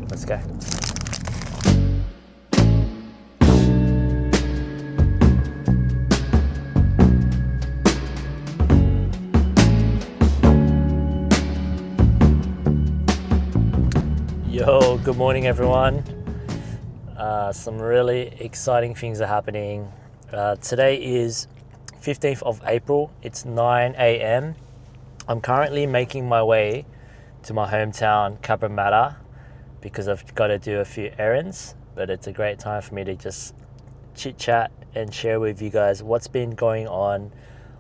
Let's go. Yo, good morning everyone. Some really exciting things are happening. Today is 15th of April. It's 9 a.m. I'm currently making my way to my hometown, Cabra, because I've got to do a few errands, but it's a great time for me to just chit chat and share with you guys what's been going on.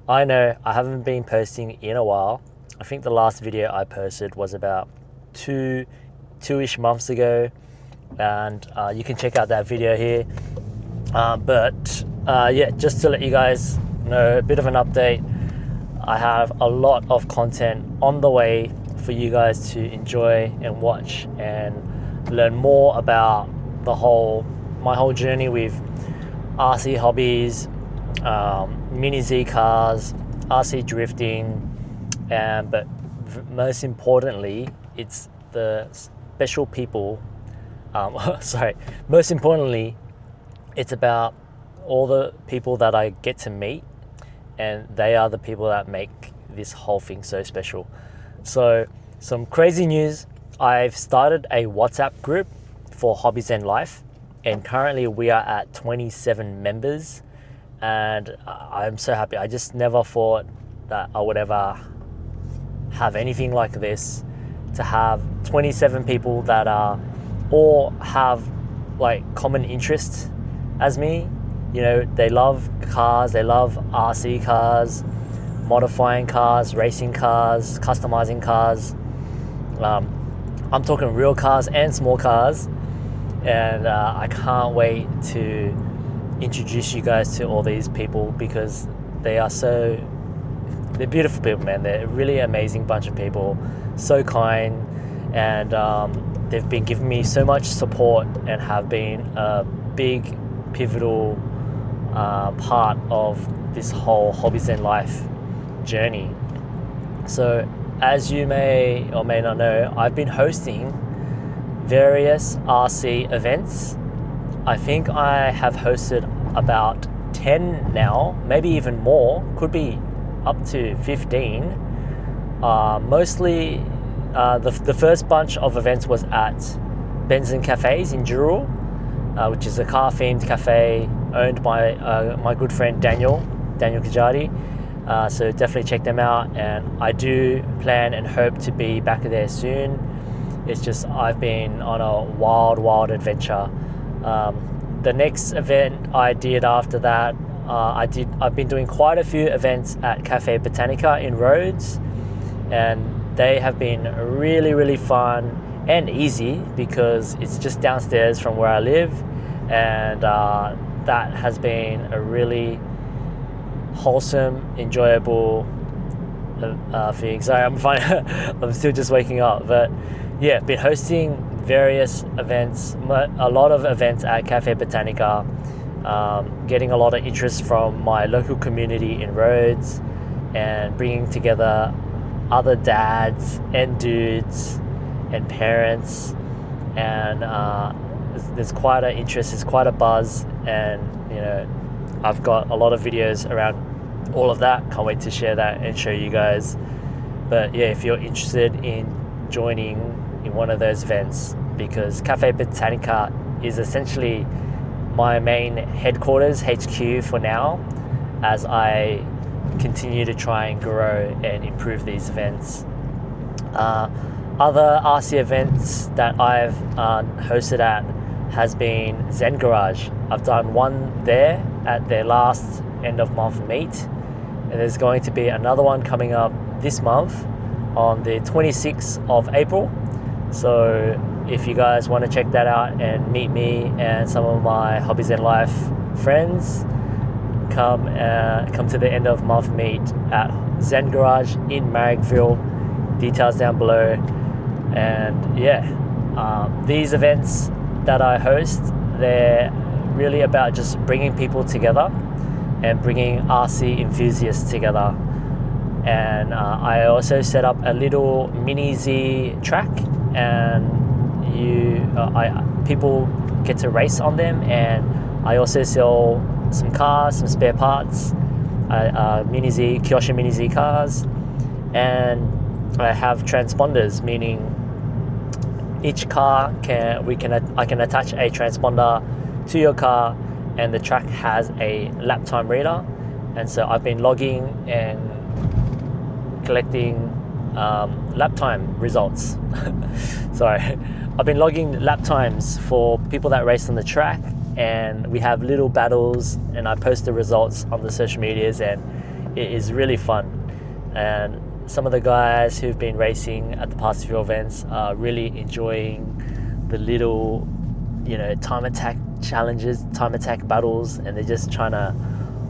I know I haven't been posting in a while. I think the last video I posted was about two-ish months ago, and you can check out that video here. Yeah, just to let you guys know, a bit of an update. I have a lot of content on the way for you guys to enjoy and watch and learn more about my whole journey with RC hobbies, mini Z cars, RC drifting, but most importantly, it's the special people. Most importantly, it's about all the people that I get to meet, and they are the people that make this whole thing so special. So, some crazy news. I've started a WhatsApp group for Hobbies Zen Life, and currently we are at 27 members, and I'm so happy. I just never thought that I would ever have anything like this, to have 27 people that all have like common interests as me. You know, they love cars, they love RC cars, modifying cars, racing cars, customizing cars. I'm talking real cars and small cars, and I can't wait to introduce you guys to all these people, because they're beautiful people, man. They're a really amazing bunch of people, so kind, and they've been giving me so much support and have been a big pivotal part of this whole Hobbies Zen Life journey. So, as you may or may not know, I've been hosting various RC events. I think I have hosted about 10 now, maybe even more, could be up to 15. Mostly the first bunch of events was at Benzin cafes in Jurul, which is a car themed cafe owned by my good friend Daniel Kajadi. So definitely check them out, and I do plan and hope to be back there soon. It's just I've been on a wild adventure. The next event I did after that, I've been doing quite a few events at Café Botanica in Rhodes, and they have been really fun and easy because it's just downstairs from where I live, and that has been a really wholesome, enjoyable thing. Sorry, I'm fine. I'm still just waking up, but yeah, been hosting various events, a lot of events at Café Botanica, getting a lot of interest from my local community in Rhodes, and bringing together other dads and dudes and parents, and there's quite an interest, there's quite a buzz, and you know, I've got a lot of videos around all of that. Can't wait to share that and show you guys. But yeah, if you're interested in joining in one of those events, because Café Botanica is essentially my main headquarters, HQ for now, as I continue to try and grow and improve these events. Other RC events that I've hosted at has been Zen Garage. I've done one there at their last end of month meet, and there's going to be another one coming up this month on the 26th of April. So if you guys want to check that out and meet me and some of my Hobbies in Life friends, come to the end of month meet at Zen Garage in Marrickville. Details down below. And yeah, these events that I host, they're really about just bringing people together and bringing RC enthusiasts together. And I also set up a little mini Z track, and you people get to race on them, and I also sell some cars, some spare parts, Kyoshi Mini Z cars, and I have transponders, meaning each car I can attach a transponder to your car, and the track has a lap time reader. And so I've been logging and collecting lap time results. Sorry, I've been logging lap times for people that race on the track, and we have little battles, and I post the results on the social medias, and it is really fun. And some of the guys who've been racing at the past few events are really enjoying the little, time attack challenges, time attack battles, and they're just trying to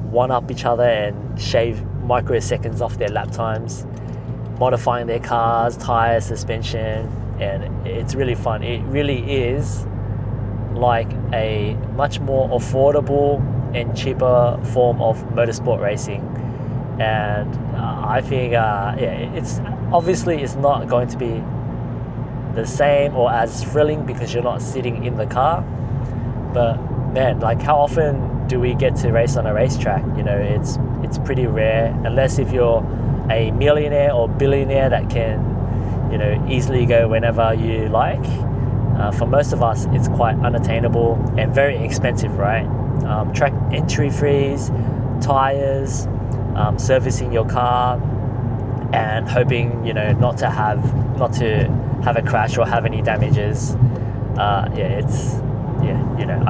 one up each other and shave microseconds off their lap times, modifying their cars, tires, suspension, and it's really fun. It really is like a much more affordable and cheaper form of motorsport racing. And I think it's obviously it's not going to be the same or as thrilling because you're not sitting in the car, but man, like, how often do we get to race on a racetrack? It's pretty rare, unless if you're a millionaire or billionaire that can easily go whenever you like. For most of us, it's quite unattainable and very expensive, right? Track entry fees, tires, servicing your car, and hoping not to have a crash or have any damages. I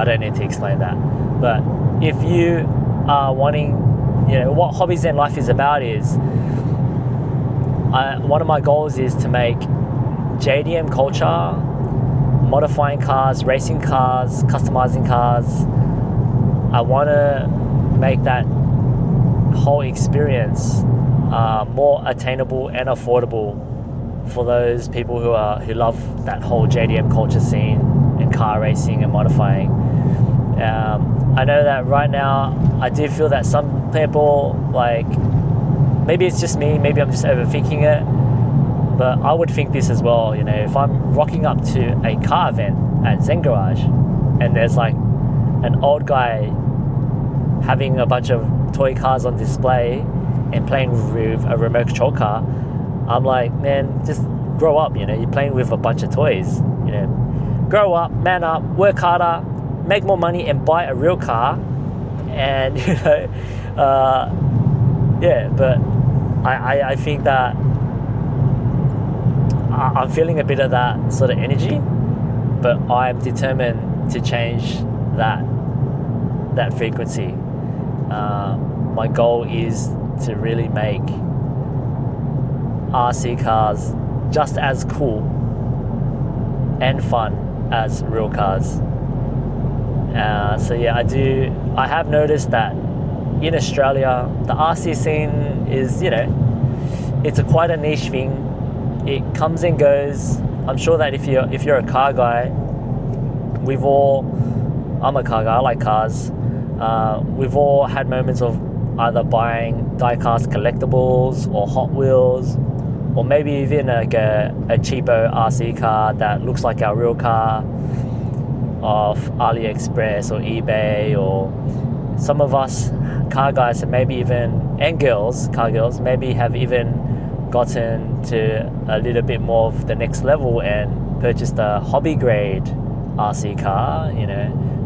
don't need to explain that. But if you are wanting, what Hobbies Zen Life is about is, one of my goals is to make JDM culture, modifying cars, racing cars, customizing cars. I want to make that whole experience more attainable and affordable for those people who love that whole JDM culture scene and car racing and modifying. I know that right now I do feel that some people, like, maybe it's just me, maybe I'm just overthinking it, but I would think this as well. If I'm rocking up to a car event at Zen Garage and there's like an old guy having a bunch of toy cars on display and playing with a remote control car, I'm like, man, just grow up. You're playing with a bunch of toys. Grow up, man up, work harder, make more money, and buy a real car. And but I think that I'm feeling a bit of that sort of energy, but I'm determined to change that frequency. My goal is to really make RC cars just as cool and fun as real cars. I have noticed that in Australia the RC scene is, it's quite a niche thing. It comes and goes. I'm sure that if you're a car guy, I'm a car guy, I like cars. We've all had moments of either buying die-cast collectibles or Hot Wheels, or maybe even like a cheapo RC car that looks like our real car off AliExpress or eBay. Or some of us car guys and car girls maybe have even gotten to a little bit more of the next level and purchased a hobby grade RC car.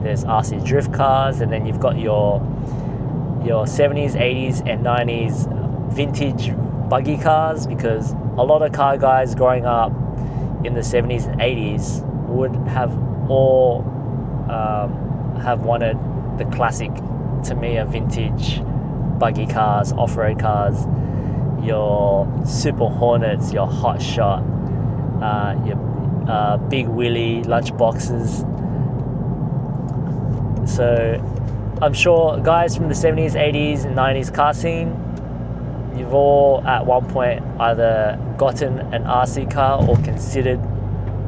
There's RC drift cars, and then you've got your 70s, 80s and 90s vintage buggy cars, because a lot of car guys growing up in the 70s and 80s would have wanted the classic Tamiya vintage buggy cars, off-road cars, your Super Hornets, your Hot Shot, your Big Willy lunch boxes. So I'm sure guys from the 70s, 80s and 90s car scene, you've all at one point either gotten an RC car or considered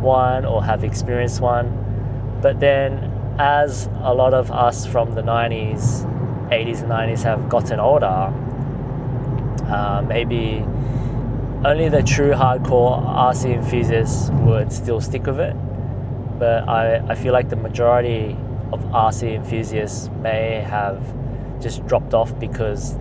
one or have experienced one. But then as a lot of us from the 90s, 80s and 90s have gotten older, maybe only the true hardcore RC enthusiasts would still stick with it. but I feel like the majority of RC enthusiasts may have just dropped off because,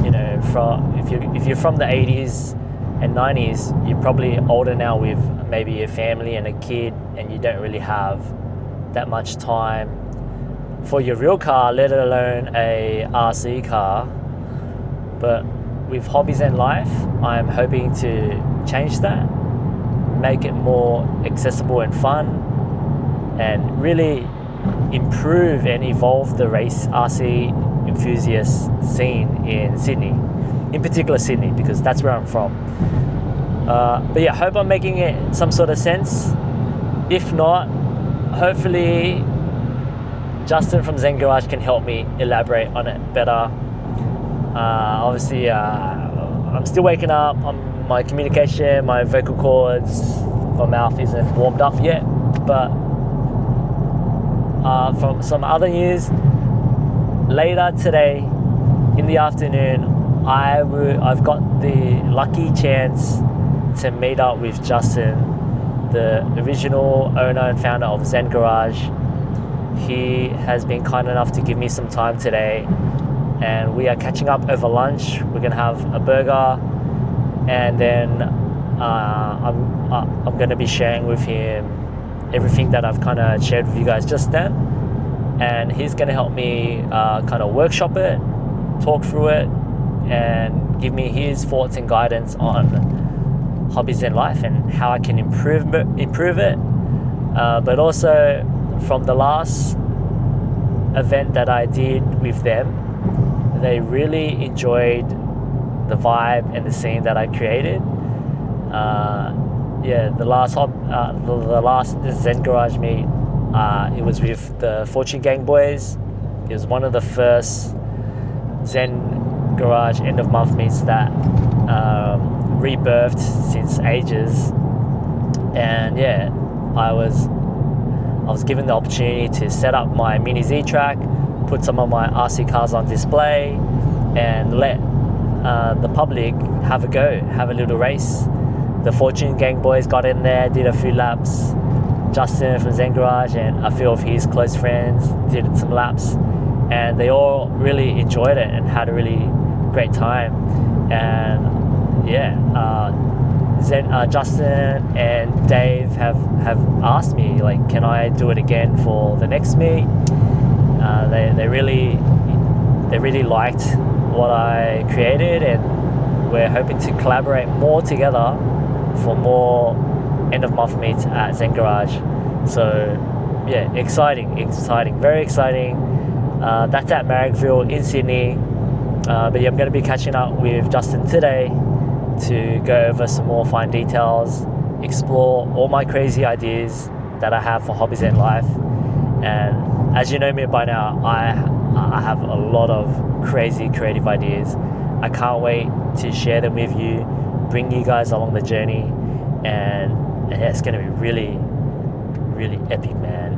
you know, if you're from the 80s and 90s, you're probably older now with maybe a family and a kid, and you don't really have that much time for your real car, let alone a RC car. But with Hobbies Zen Life, I'm hoping to change that, make it more accessible and fun, and really improve and evolve the race RC enthusiast scene in Sydney, in particular Sydney, because that's where I'm from. But yeah, hope I'm making it some sort of sense. If not, hopefully Justin from Zen Garage can help me elaborate on it better. Obviously, I'm still waking up. My communication, my vocal cords, my mouth isn't warmed up yet. But from some other news, later today in the afternoon, I've got the lucky chance to meet up with Justin, the original owner and founder of Zen Garage. He has been kind enough to give me some time today, and we are catching up over lunch. We're gonna have a burger, and then I'm gonna be sharing with him everything that I've kind of shared with you guys just then, and he's gonna help me kind of workshop it, talk through it, and give me his thoughts and guidance on Hobbies in life and how I can improve it. But also from the last event that I did with them, they really enjoyed the vibe and the scene that I created. The last Zen Garage meet, it was with the Fortune Gang boys. It was one of the first Zen Garage end of month meets that rebirthed since ages. And yeah, I was given the opportunity to set up my mini Z track, put some of my RC cars on display, and let the public have a go, have a little race. The Fortune Gang boys got in there, did a few laps. Justin from Zen Garage and a few of his close friends did some laps, and they all really enjoyed it and had a really great time. And yeah, Justin and Dave have asked me, like, can I do it again for the next meet? They really liked what I created, and we're hoping to collaborate more together for more end of month meets at Zen Garage. So yeah, exciting, very exciting. That's at Marrickville in Sydney. But yeah, I'm going to be catching up with Justin today to go over some more fine details, explore all my crazy ideas that I have for Hobbies in life. And as you know me by now, I have a lot of crazy creative ideas. I can't wait to share them with you, bring you guys along the journey, and yeah, it's going to be really, really epic, man.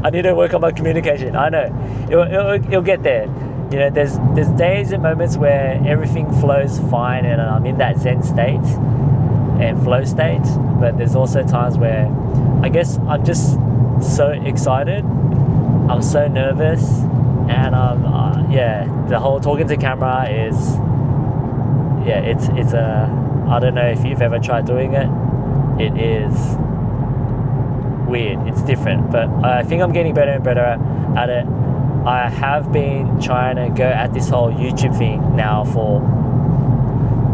I need to work on my communication. I know it'll get there. You know, there's days and moments where everything flows fine and I'm in that Zen state and flow state, but there's also times where I guess I'm just so excited, I'm so nervous, and the whole talking to camera is, it's I don't know if you've ever tried doing it. It is weird, it's different, but I think I'm getting better and better at it. I have been trying to go at this whole YouTube thing now for,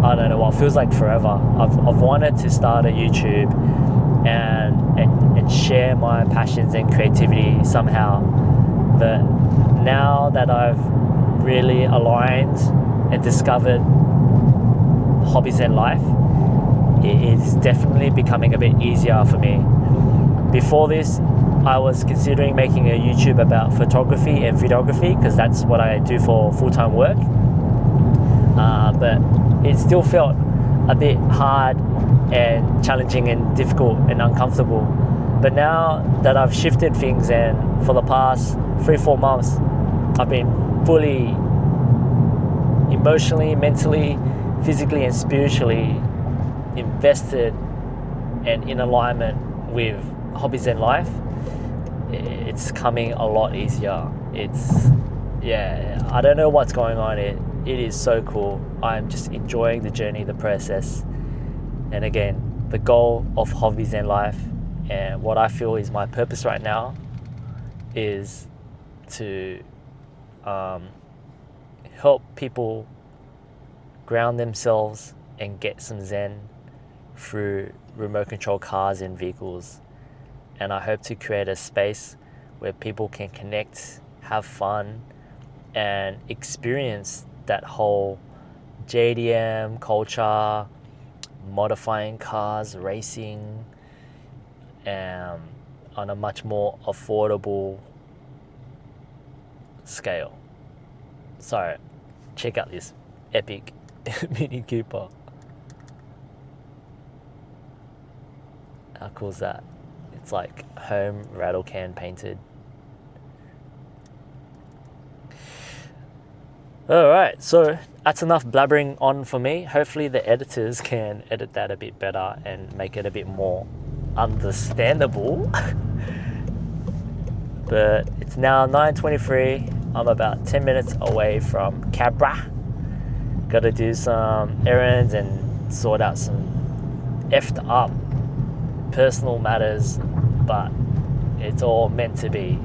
I don't know, what feels like forever. I've wanted to start a YouTube and share my passions and creativity somehow. But now that I've really aligned and discovered Hobbies in life, it is definitely becoming a bit easier for me. Before this, I was considering making a YouTube about photography and videography because that's what I do for full-time work. But it still felt a bit hard and challenging and difficult and uncomfortable. But now that I've shifted things, and for the past 3-4 months, I've been fully emotionally, mentally, physically and spiritually invested and in alignment with Hobbies Zen Life, it's coming a lot easier. I don't know what's going on. It is so cool. I'm just enjoying the journey, the process. And again, the goal of Hobbies Zen Life and what I feel is my purpose right now is to help people ground themselves and get some Zen through remote control cars and vehicles. And I hope to create a space where people can connect, have fun, and experience that whole JDM culture, modifying cars, racing, on a much more affordable scale. So check out this epic Mini Cooper. How cool is that? It's like home rattle can painted. Alright, so that's enough blabbering on for me. Hopefully the editors can edit that a bit better and make it a bit more understandable. But it's now 9:23. I'm about 10 minutes away from Cabra. Gotta do some errands and sort out some effed up personal matters, but it's all meant to be.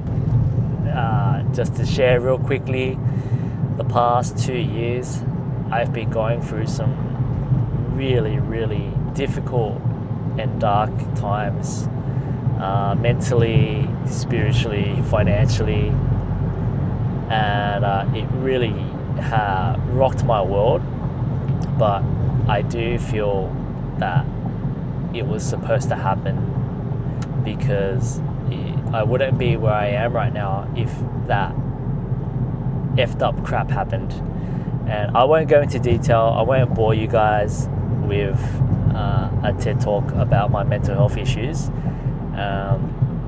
Just to share real quickly, the past 2 years I've been going through some really, really difficult and dark times, mentally, spiritually, financially, and it really rocked my world. But I do feel that it was supposed to happen, because I wouldn't be where I am right now if that effed up crap happened. And I won't go into detail, I won't bore you guys with a TED talk about my mental health issues,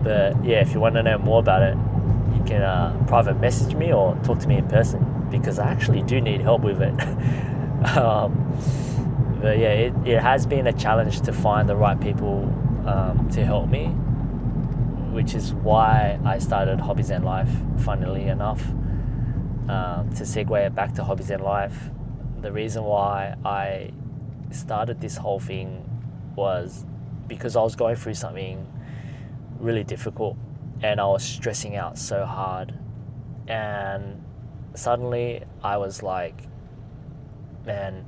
but yeah, if you want to know more about it, you can private message me or talk to me in person, because I actually do need help with it. But yeah, it has been a challenge to find the right people to help me, which is why I started Hobbies Zen Life, funnily enough. To segue it back to Hobbies Zen Life, the reason why I started this whole thing was because I was going through something really difficult and I was stressing out so hard, and suddenly I was like, man,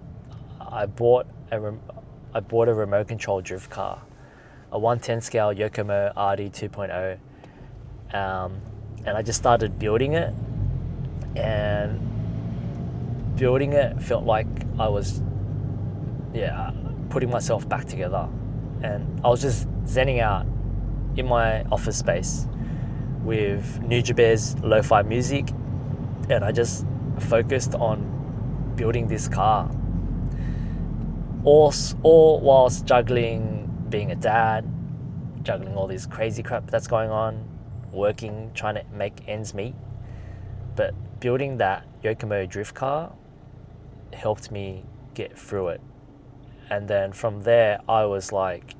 I bought a remote control drift car, a 110 scale Yokomo RD 2.0, and I just started building it, and building it felt like I was putting myself back together, and I was just zenning out in my office space with Nujabes lo-fi music, and I just focused on building this car, all whilst juggling being a dad, juggling all this crazy crap that's going on, working, trying to make ends meet. But building that Yokomo drift car helped me get through it. And then from there, I was like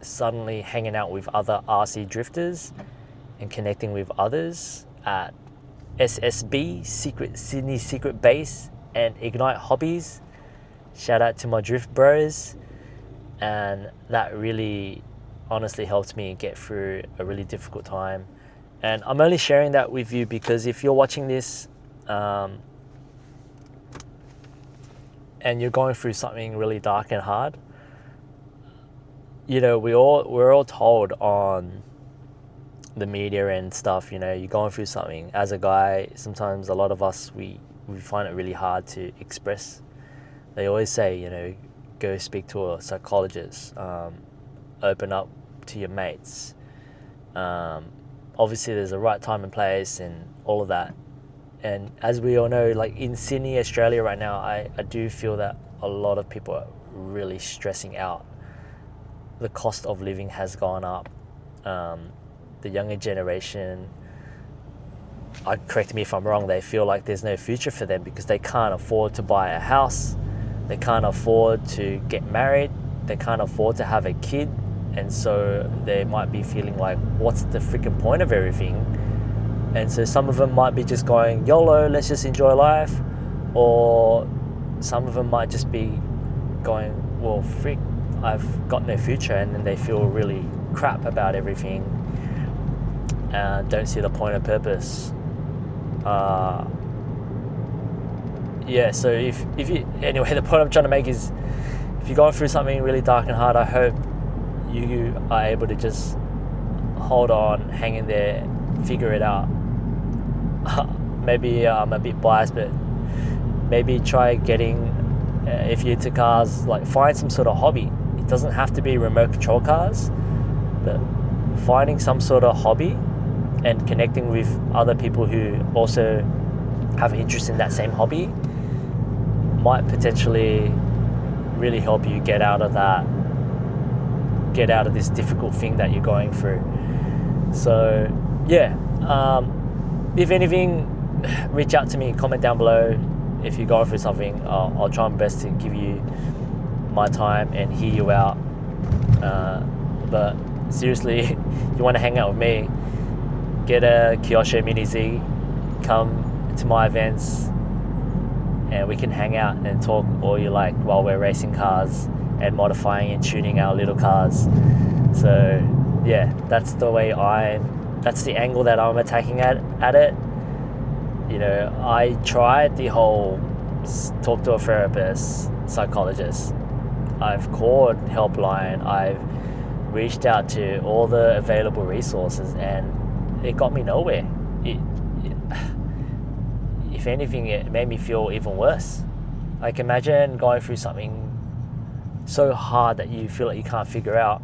suddenly hanging out with other RC drifters and connecting with others at SSB, Sydney Secret Base, and Ignite Hobbies. Shout out to my drift bros. And that really honestly helped me get through a really difficult time. And I'm only sharing that with you because if you're watching this and you're going through something really dark and hard, you know, we're all told on the media and stuff, you know, you're going through something. As a guy, sometimes a lot of us, we find it really hard to express. They always say, you know, go speak to a psychologist, open up to your mates. Obviously there's a right time and place and all of that. And as we all know, like in Sydney, Australia right now, I do feel that a lot of people are really stressing out. The cost of living has gone up. The younger generation, correct me if I'm wrong, they feel like there's no future for them because they can't afford to buy a house. They can't afford to get married. They can't afford to have a kid and so they might be feeling like, what's the freaking point of everything? And so some of them might be just going, YOLO, let's just enjoy life. Or some of them might just be going, well, frick, I've got no future, and then they feel really crap about everything and don't see the point of purpose. So if you, anyway, the point I'm trying to make is, if you're going through something really dark and hard, I hope you are able to just hold on, hang in there, figure it out. Maybe I'm a bit biased, but maybe try getting, if you're into cars, like find some sort of hobby. It doesn't have to be remote control cars, but finding some sort of hobby and connecting with other people who also have an interest in that same hobby might potentially really help you get out of this difficult thing that you're going through. So if anything, reach out to me, comment down below. If you're going through something, I'll try my best to give you my time and hear you out. But seriously, you want to hang out with me, get a Kyosho Mini Z, come to my events, and we can hang out and talk all you like while we're racing cars and modifying and tuning our little cars. So yeah, that's the angle that I'm attacking at it. You know, I tried the whole talk to a therapist, psychologist. I've called helpline, I've reached out to all the available resources, and it got me nowhere. If anything, it made me feel even worse. Like, imagine going through something so hard that you feel like you can't figure out,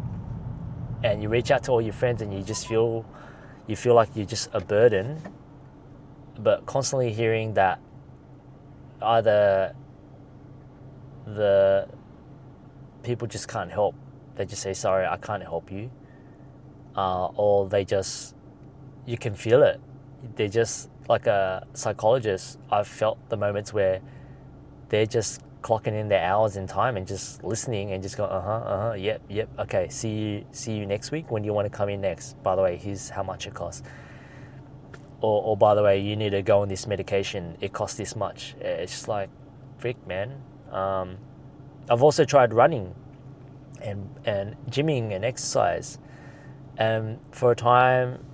and you reach out to all your friends and you feel like you're just a burden. But constantly hearing that either the people just can't help, they just say, sorry, I can't help you, or you can feel it. They're just like a psychologist. I've felt the moments where they're just clocking in their hours in time and just listening and just go, yep, okay, see you next week. When do you want to come in next? By the way, here's how much it costs. Or by the way, you need to go on this medication, it costs this much. It's just like, frick, man. I've also tried running and gymming and exercise, and for a time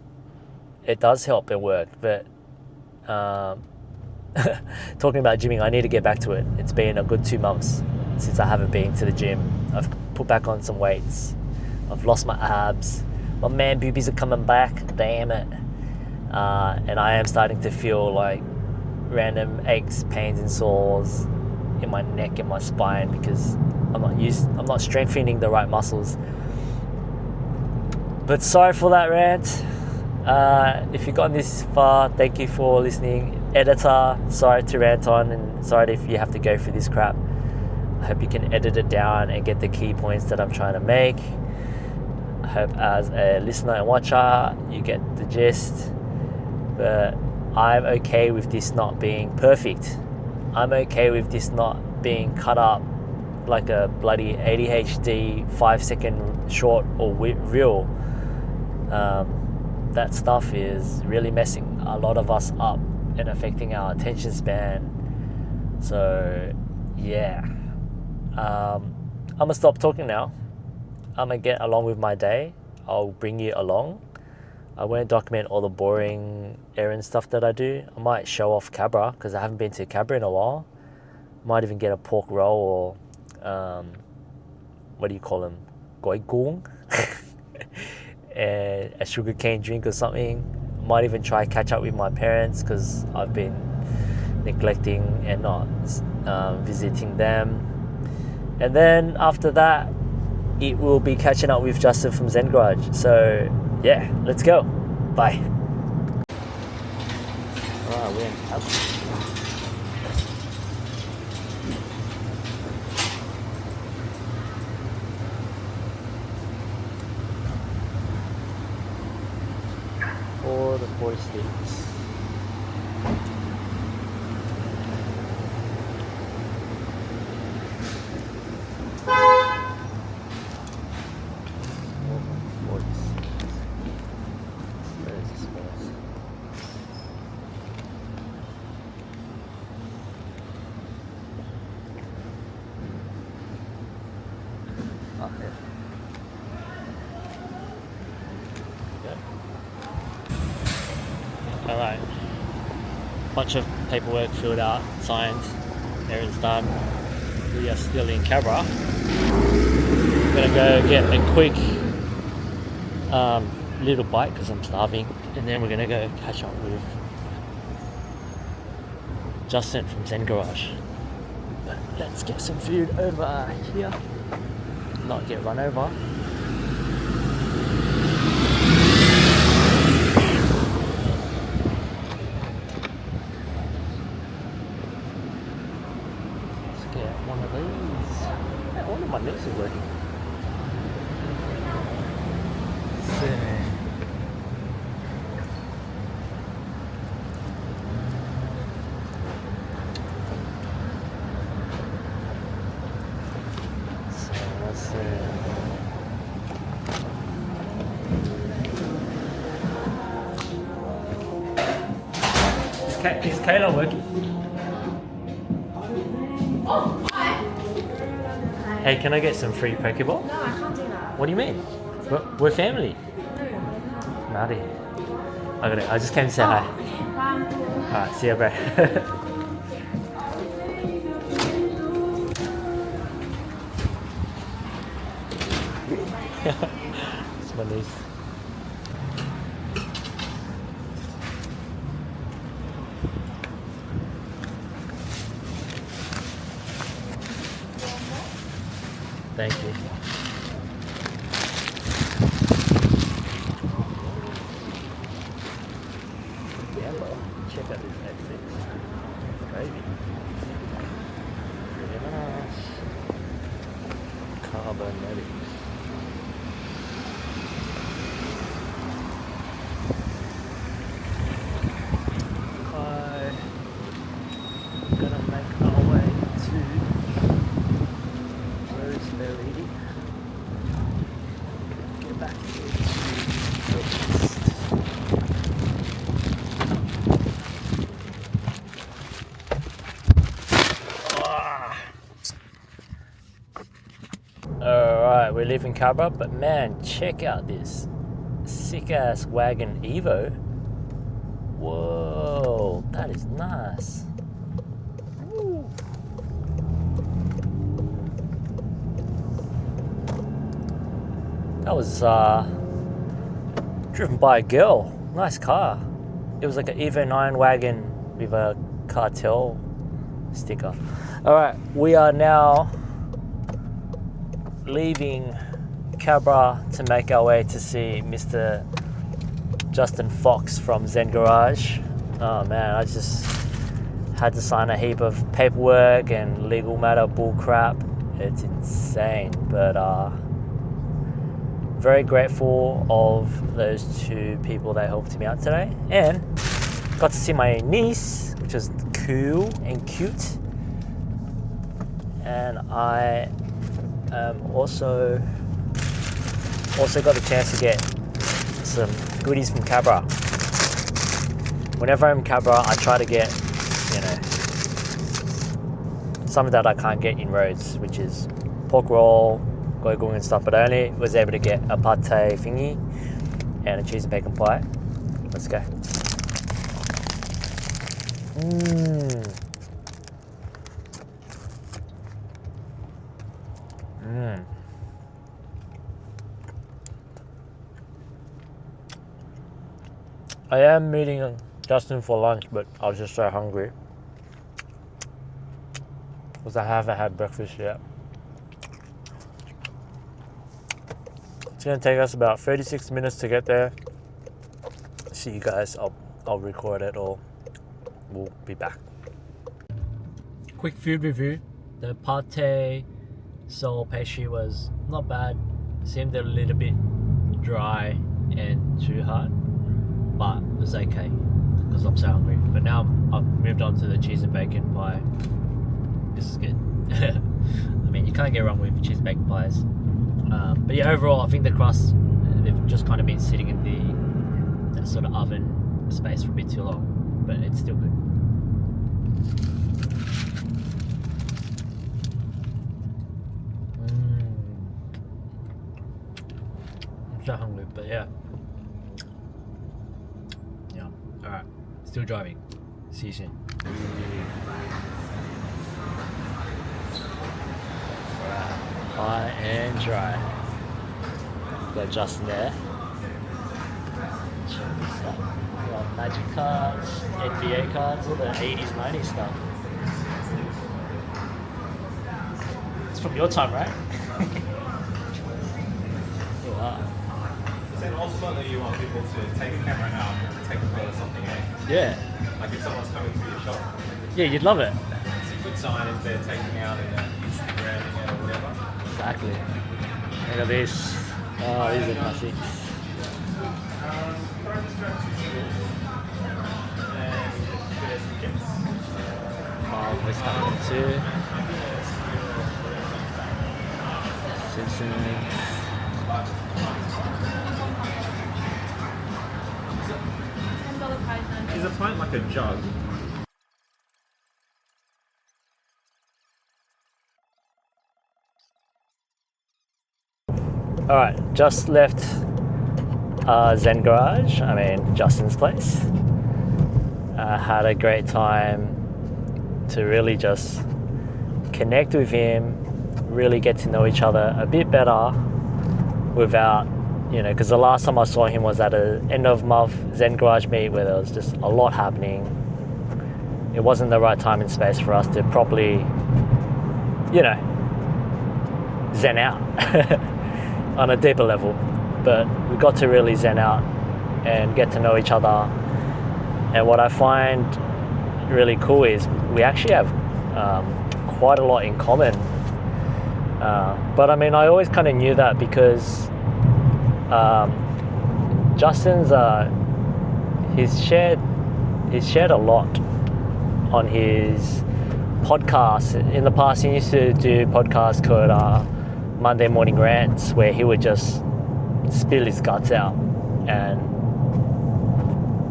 it does help and work, but talking about gymming, I need to get back to it. It's been a good 2 months since I haven't been to the gym. I've put back on some weights, I've lost my abs, my man boobies are coming back, damn it. And I am starting to feel like random aches, pains and sores in my neck and my spine because I'm not strengthening the right muscles. But sorry for that rant. If you've gotten this far, thank you for listening. Editor, sorry to rant on, and sorry if you have to go through this crap. I hope you can edit it down and get the key points that I'm trying to make. I hope as a listener and watcher, you get the gist. But I'm okay with this not being perfect. I'm okay with this not being cut up like a bloody ADHD 5-second short or reel. That stuff is really messing a lot of us up and affecting our attention span. So yeah, I'm gonna stop talking now. I'm gonna get along with my day. I'll bring you along. I won't document all the boring errand stuff that I do. I might show off Cabra because I haven't been to Cabra in a while. Might even get a pork roll or what do you call them? Goigung? And a sugarcane drink or something. Might even try catch up with my parents because I've been neglecting and not visiting them. And then after that, it will be catching up with Justin from Zen Garage. So yeah, let's go. Bye. Alright, we're in Cabra. For the 46. Alright. Bunch of paperwork filled out, signed, everything's done. We are still in Cabra. I'm gonna go get a quick little bite because I'm starving, and then we're gonna go catch up with Justin from Zen Garage. But let's get some food over here, not get run over. Let's get one of these. Yeah, one of my legs is working. Is Kayla working? Oh, hi. Hey, can I get some free Pokeball? No, I can't do that. What do you mean? We're family. No. Naughty. I just came to say hi. Okay, bye. Alright, see ya, bro. It's my niece. Thank you. Yeah, bro. Check out this X6. It's crazy. Really nice. Carbon. Gonna make our way to Rosemary. Get back Alright, we're leaving Cabra, but man, check out this sick ass Wagon Evo. Whoa, that is nice. Woo. That was driven by a girl. Nice car. It was like an Evo 9 wagon with a cartel sticker. Alright, we are now leaving Cabra to make our way to see Mr. Justin Fox from Zen Garage. Oh man, I just had to sign a heap of paperwork and legal matter bull crap. It's insane, but very grateful of those two people that helped me out today, and got to see my niece, which was cool and cute. And I also got the chance to get some goodies from Cabra. Whenever I'm in Cabra, I try to get, something that I can't get in Rhodes, which is pork roll, goigung and stuff, but I only was able to get a pate thingy and a cheese and bacon pie. Let's go. I am meeting Justin for lunch, but I was just so hungry because I haven't had breakfast yet. It's going to take us about 36 minutes to get there. See you guys. I'll record it, or we'll be back. Quick food review. The pate soul pastry was not bad. Seemed a little bit dry and too hard, but it was okay because I'm so hungry. But now I've moved on to the cheese and bacon pie. This is good. I mean, you can't get wrong with cheese and bacon pies. But yeah, overall, I think the crust, they've just kind of been sitting in that sort of oven space for a bit too long, but it's still good. I'm so hungry, but yeah. Alright, still driving. See you soon. High and dry. Got Justin there. Check this out. We got Magic cards, NBA cards, all the 80s, 90s stuff. It's from your time, right? Wow. So ultimately you want people to take a camera out and take a photo of something, eh? Yeah. Like if someone's coming through your shop, Yeah, you'd love it. it's a good sign if they're taking out an Instagramming it or whatever. Exactly. Look at this. Oh, these are classics. Oh, this one too. Simpsons. $10 price on Is a pint like a jug? Alright, just left Zen Garage, Justin's place. Had a great time to really just connect with him, really get to know each other a bit better without, because the last time I saw him was at an end of month Zen Garage meet where there was just a lot happening. It wasn't the right time and space for us to properly, zen out on a deeper level. But we got to really zen out and get to know each other. And what I find really cool is we actually have quite a lot in common. But I always kind of knew that because Justin's he's shared a lot on his podcast. In the past, he used to do podcasts called Monday Morning Rants, where he would just spill his guts out and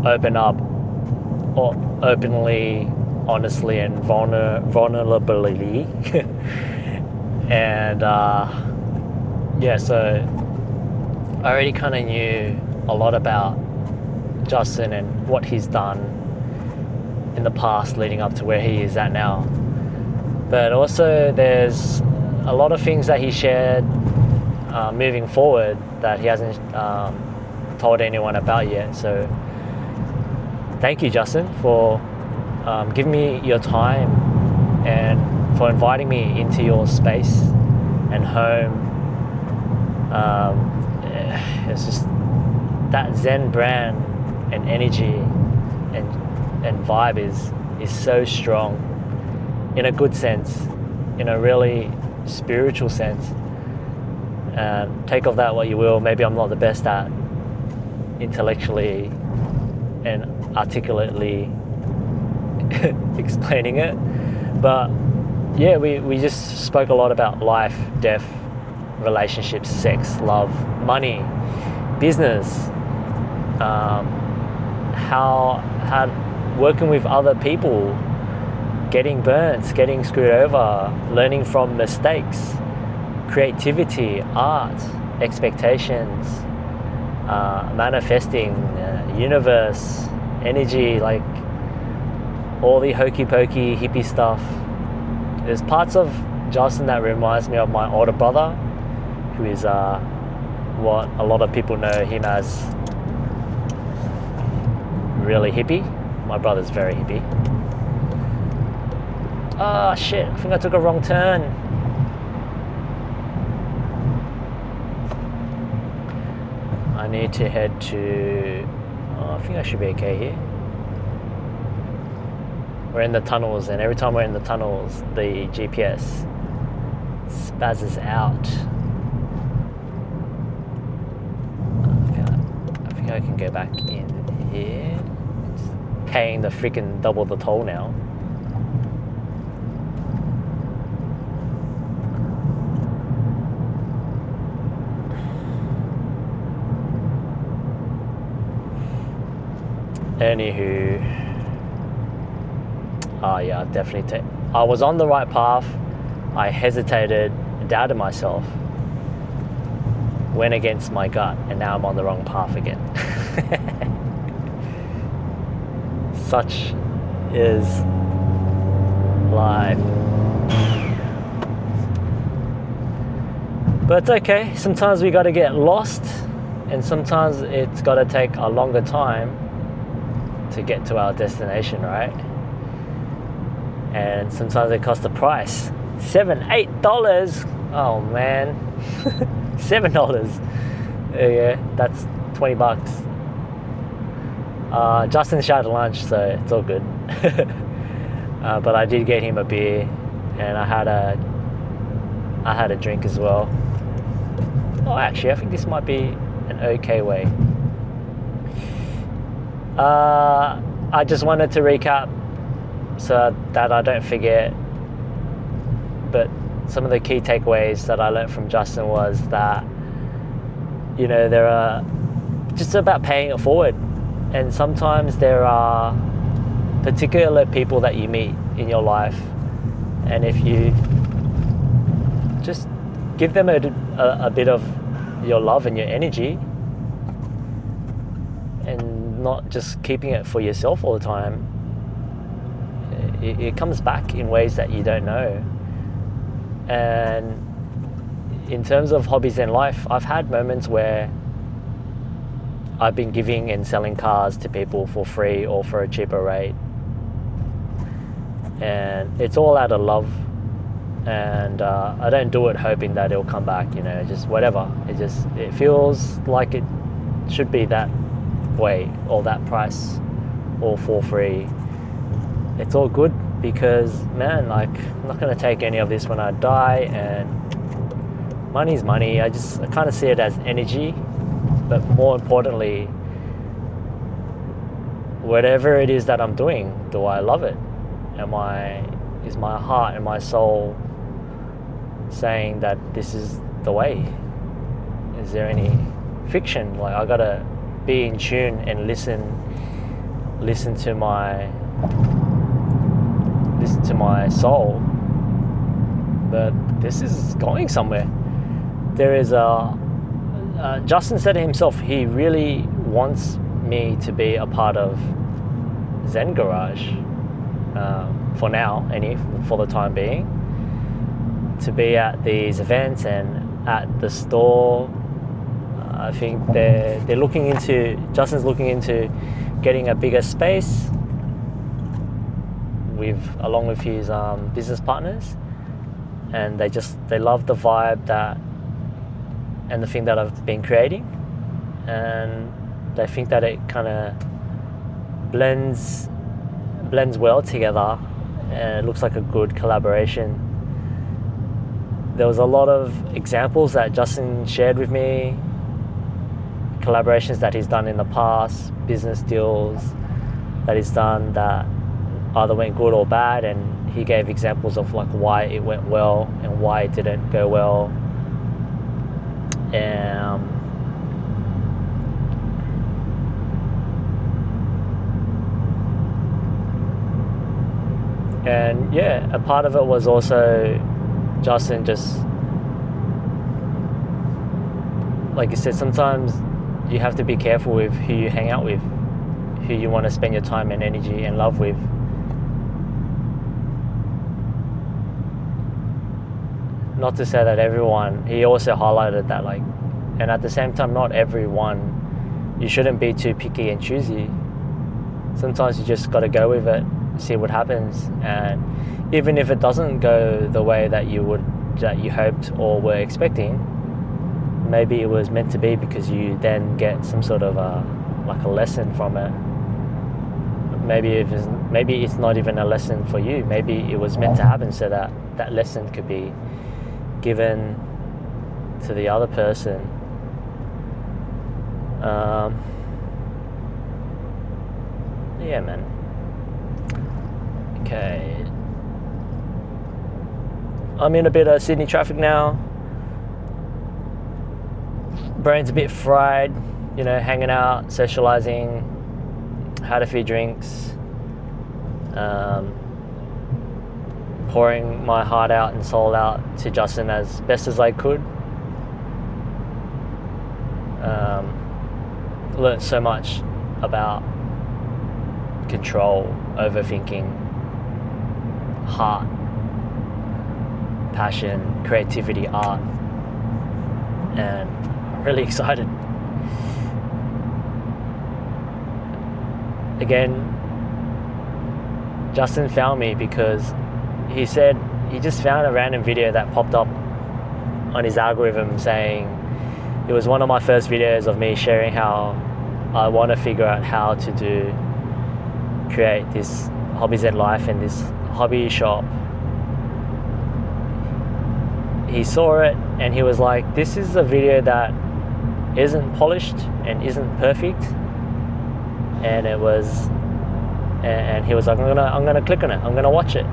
open up openly, honestly, and vulnerably. And so I already kind of knew a lot about Justin and what he's done in the past leading up to where he is at now. But also there's a lot of things that he shared moving forward that he hasn't told anyone about yet. So thank you, Justin, for giving me your time and for inviting me into your space and home. It's just that Zen brand and energy and vibe is so strong in a good sense, in a really spiritual sense. Take of that what you will. Maybe I'm not the best at intellectually and articulately explaining it, but yeah, we just spoke a lot about life, death, relationships, sex, love, money, business, how working with other people, getting burnt, getting screwed over, learning from mistakes, creativity, art, expectations, manifesting, universe, energy, like all the hokey pokey hippie stuff. There's parts of Justin that reminds me of my older brother, who is what a lot of people know him as, really hippie. My brother's very hippie. Oh shit, I think I took a wrong turn. I need to head to... I think I should be okay here. We're in the tunnels, and every time we're in the tunnels, the GPS spazzes out. I think I can go back in here. It's paying the freaking double the toll now. Anywho, yeah, definitely. I was on the right path. I hesitated, doubted myself, went against my gut, and now I'm on the wrong path again. such is life. But it's okay. Sometimes we got to get lost, and sometimes it's got to take a longer time to get to our destination, right? And sometimes it costs a price. $7-8. Oh man. $7. Yeah, that's $20. Justin shouted lunch, so it's all good. But I did get him a beer, and I had a drink as well. Oh, actually, I think this might be an okay way. I just wanted to recap so that I don't forget. But some of the key takeaways that I learned from Justin was that, you know, there are just about paying it forward. And sometimes there are particular people that you meet in your life, and if you just give them a bit of your love and your energy, and not just keeping it for yourself all the time, it comes back in ways that you don't know. And in terms of hobbies and life, I've had moments where I've been giving and selling cars to people for free or for a cheaper rate, and it's all out of love. And I don't do it hoping that it'll come back, you know, just whatever. It feels like it should be that way, or that price, or for free. It's all good because, man, like, I'm not going to take any of this when I die, and money's money. I kind of see it as energy, but more importantly, whatever it is that I'm doing, do I love it? Is my heart and my soul saying that this is the way? Is there any fiction? Like, I gotta be in tune and listen to my soul. But this is going somewhere. There is Justin said to himself, he really wants me to be a part of Zen Garage, for now, for the time being, to be at these events and at the store. I think Justin's looking into getting a bigger space along with his business partners, and they love the vibe and the thing that I've been creating, and they think that it kind of blends well together, and it looks like a good collaboration. There was a lot of examples that Justin shared with me, collaborations that he's done in the past, business deals that he's done that either went good or bad, and he gave examples of like why it went well and why it didn't go well. And yeah, a part of it was also Justin just, like you said, sometimes you have to be careful with who you hang out with, who you want to spend your time and energy and love with. Not to say that everyone, he also highlighted that, like, and at the same time, not everyone, you shouldn't be too picky and choosy. Sometimes you just got to go with it, see what happens, and even if it doesn't go the way that you hoped or were expecting, maybe it was meant to be, because you then get some sort of a lesson from it. Maybe it's not even a lesson for you. Maybe it was meant to happen so that that lesson could be given to the other person. Yeah, man. Okay. I'm in a bit of Sydney traffic now. Brain's a bit fried, you know, hanging out, socializing, had a few drinks, pouring my heart out and soul out to Justin as best as I could. Learned so much about control, overthinking, heart, passion, creativity, art, and I'm really excited. Again, Justin found me because he said he just found a random video that popped up on his algorithm saying it was one of my first videos of me sharing how I want to figure out how to create this Hobbies Zen Life and this hobby shop. He saw it and he was like, this is a video that isn't polished and isn't perfect, and he was like, I'm gonna click on it, I'm gonna watch it.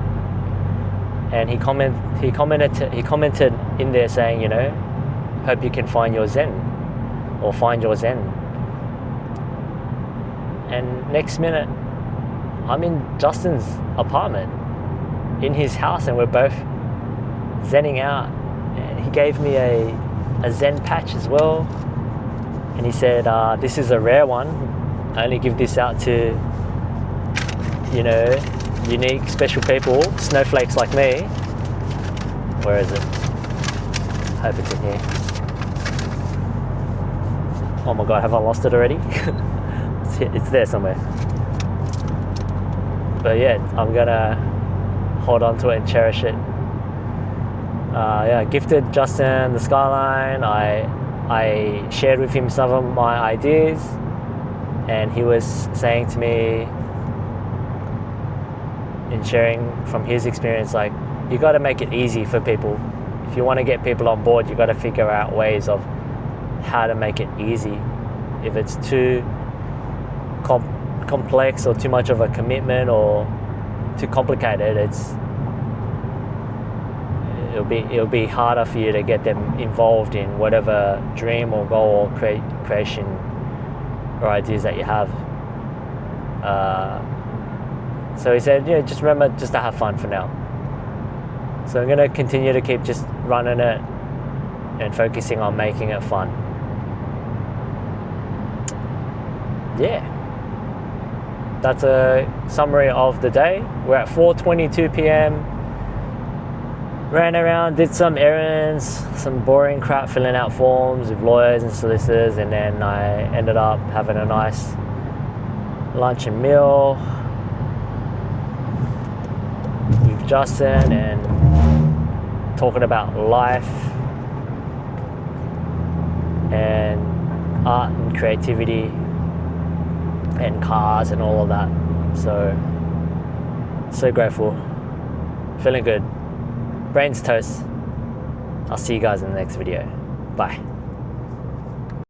And he commented in there saying, you know, hope you can find your Zen, or find your Zen. And next minute, I'm in Justin's apartment, in his house, and we're both zenning out. And he gave me a Zen patch as well. And he said, this is a rare one. I only give this out to, you know, unique, special people, snowflakes like me. Where is it? Hope it's in here. Oh my God, have I lost it already? It's there somewhere. But yeah, I'm gonna hold on to it and cherish it. Gifted Justin the skyline. I shared with him some of my ideas, and he was saying to me, in sharing from his experience, like, you got to make it easy for people. If you want to get people on board, you got to figure out ways of how to make it easy. If it's too complex or too much of a commitment or too complicated, it'll be harder for you to get them involved in whatever dream or goal or creation or ideas that you have. So he said, yeah, just remember just to have fun for now. So I'm going to continue to keep just running it and focusing on making it fun. Yeah. That's a summary of the day. We're at 4:22 p.m. Ran around, did some errands, some boring crap, filling out forms with lawyers and solicitors, and then I ended up having a nice lunch and meal with Justin and talking about life and art and creativity and cars and all of that. So grateful, feeling good, brain's toast. I'll see you guys in the next video. Bye.